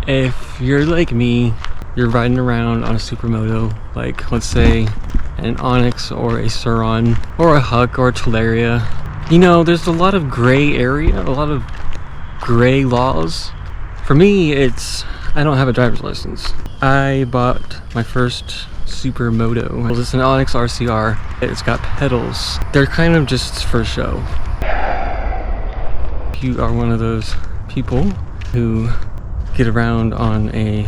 If you're like me, you're riding around on a supermoto, like let's say an Onyx or a Surron or a Huck or a Talaria, you know, there's a lot of gray area, a lot of gray laws. For me, I don't have a driver's license. I bought my first supermoto. It's an Onyx RCR. It's got pedals. They're kind of just for show. If you are one of those people who get around on a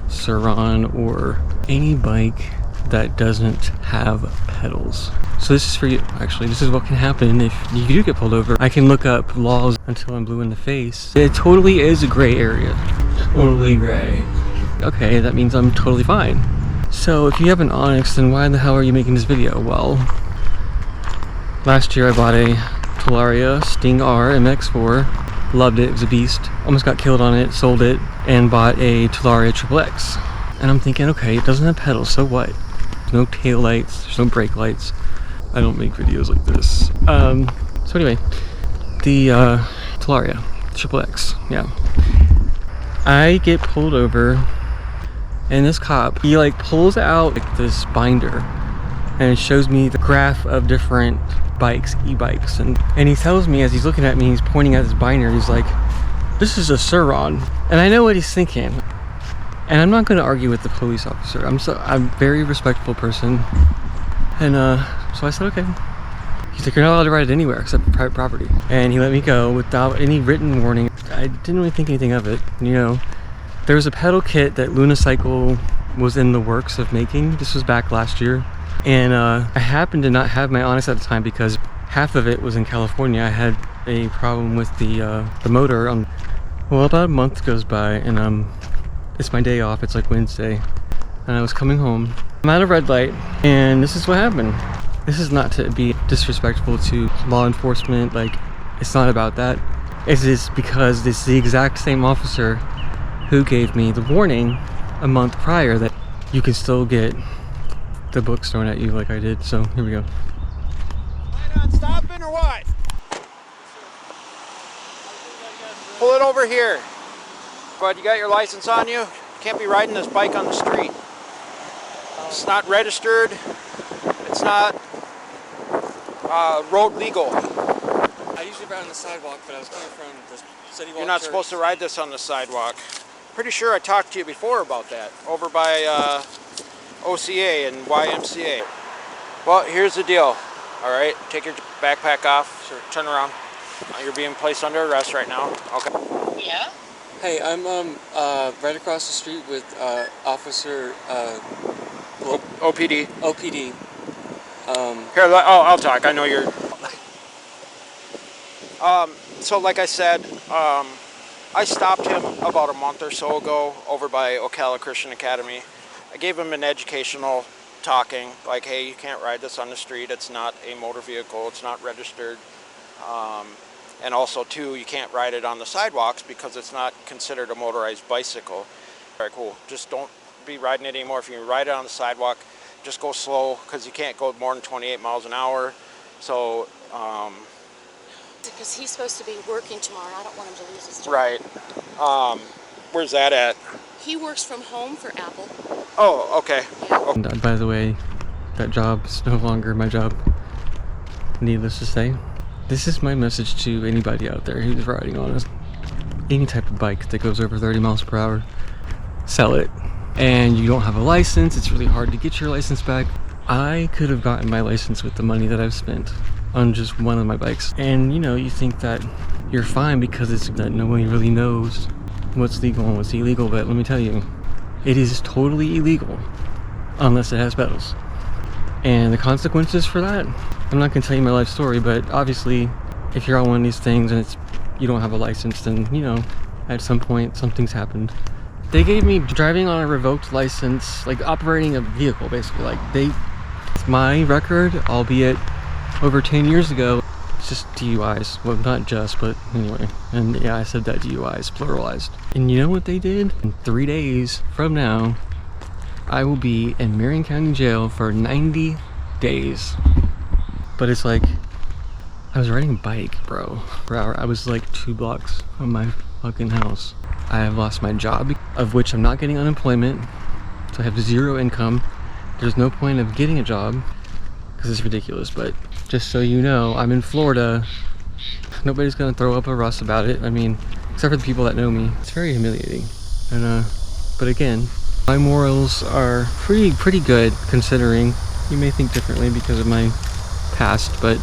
Surron or any bike that doesn't have pedals. So this is for you, actually. This is what can happen if you do get pulled over. I can look up laws until I'm blue in the face. It totally is a gray area. Totally gray. Okay, that means I'm totally fine. So if you have an Onyx, then why the hell are you making this video? Well, last year I bought a Talaria Sting R MX4. Loved it, it was a beast. Almost got killed on it, sold it, and bought a Talaria XXX. And I'm thinking, okay, it doesn't have pedals, so what? There's no tail lights, there's no brake lights. I don't make videos like this. So anyway, the Talaria XXX, yeah. I get pulled over, and this cop, he like pulls out like this binder, and it shows me the graph of different bikes, e-bikes, and he tells me as he's looking at me, he's pointing at this binder, he's like, this is a Surron. And I know what he's thinking. And I'm not going to argue with the police officer. I'm a very respectful person. And so I said, okay. He's like, you're not allowed to ride it anywhere except for private property. And he let me go without any written warning. I didn't really think anything of it. You know, there was a pedal kit that Lunicycle was in the works of making. This was back last year. And I happened to not have my Onyx at the time because half of it was in California. I had a problem with the motor. Well, about a month goes by, and it's my day off. It's like Wednesday, and I was coming home. I'm at a red light, and this is what happened. This is not to be disrespectful to law enforcement. Like, it's not about that. It's just because it's the exact same officer who gave me the warning a month prior that you can still get the books thrown at you like I did. So here we go. Plan on stopping or what? Pull it over here. But you got your license on you? Can't be riding this bike on the street. It's not registered. It's not road legal. I usually ride on the sidewalk, but I was coming from the city walk. You're not supposed to ride this on the sidewalk. Pretty sure I talked to you before about that over by OCA and YMCA. Well, here's the deal. All right, take your backpack off. Sure. Turn around. You're being placed under arrest right now. Okay. Yeah. Hey, I'm right across the street with Officer OPD. OPD. Here, I'll talk. I know you're. So like I said, I stopped him about a month or so ago over by Ocala Christian Academy. I gave him an educational talking, like, hey, you can't ride this on the street. It's not a motor vehicle. It's not registered. And also, too, you can't ride it on the sidewalks because it's not considered a motorized bicycle. All right, cool. Just don't be riding it anymore. If you ride it on the sidewalk, just go slow because you can't go more than 28 miles an hour. So, because he's supposed to be working tomorrow. I don't want him to lose his job. right. Where's that at? He works from home for Apple. Oh, okay. Yeah. And by the way, that job is no longer my job. Needless to say. This is my message to anybody out there who's riding on any type of bike that goes over 30 miles per hour. Sell it. And you don't have a license, it's really hard to get your license back. I could have gotten my license with the money that I've spent on just one of my bikes. And you know, you think that you're fine because it's that no one really knows what's legal and what's illegal, but let me tell you, it is totally illegal unless it has pedals. And the consequences for that, I'm not going to tell you my life story, but obviously if you're on one of these things and you don't have a license, then you know, at some point something's happened. They gave me driving on a revoked license, like operating a vehicle basically. Like it's my record, albeit over 10 years ago. It's just DUIs. Well, not just, but anyway. And yeah, I said that DUIs, pluralized. And you know what they did? In 3 days from now, I will be in Marion County Jail for 90 days. But it's like, I was riding a bike, bro. I was like 2 blocks from my fucking house. I have lost my job, of which I'm not getting unemployment, so I have 0 income. There's no point of getting a job because it's ridiculous, but just so you know, I'm in Florida. Nobody's gonna throw up a russ about it. I mean, except for the people that know me. It's very humiliating. And but again, my morals are pretty good considering. You may think differently because of my past, but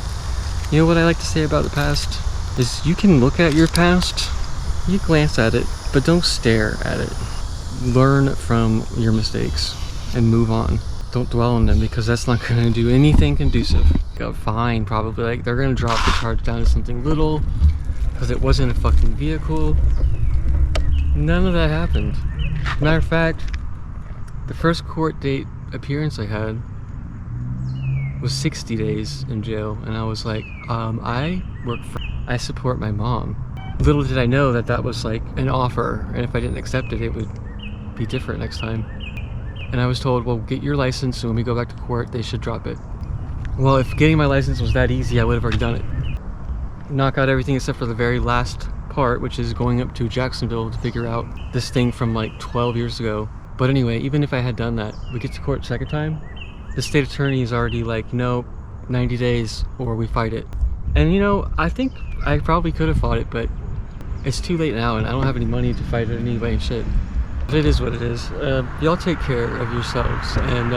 you know what I like to say about the past is you can look at your past, you glance at it, but don't stare at it. Learn from your mistakes and move on. Don't dwell on them because that's not going to do anything conducive. A fine, probably. Like, they're going to drop the charge down to something little because it wasn't a fucking vehicle. None of that happened. Matter of fact, the first court date appearance I had was 60 days in jail, and I was like, I support my mom. Little did I know that that was like an offer, and if I didn't accept it, it would be different next time. And I was told, well, get your license, and when we go back to court, they should drop it. Well, if getting my license was that easy, I would have already done it. Knock out everything except for the very last part, which is going up to Jacksonville to figure out this thing from like 12 years ago. But anyway, even if I had done that, we get to court second time, the state attorney is already like, no, 90 days or we fight it. And you know, I think I probably could have fought it, but it's too late now and I don't have any money to fight it anyway and shit. But it is what it is. Y'all take care of yourselves, and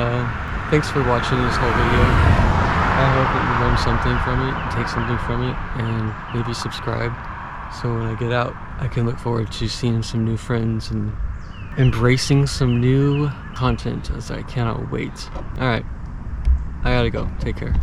thanks for watching this whole video. I hope that you learned something from it, take something from it, and maybe subscribe so when I get out I can look forward to seeing some new friends and embracing some new content, as I cannot wait. Alright, I gotta go. Take care.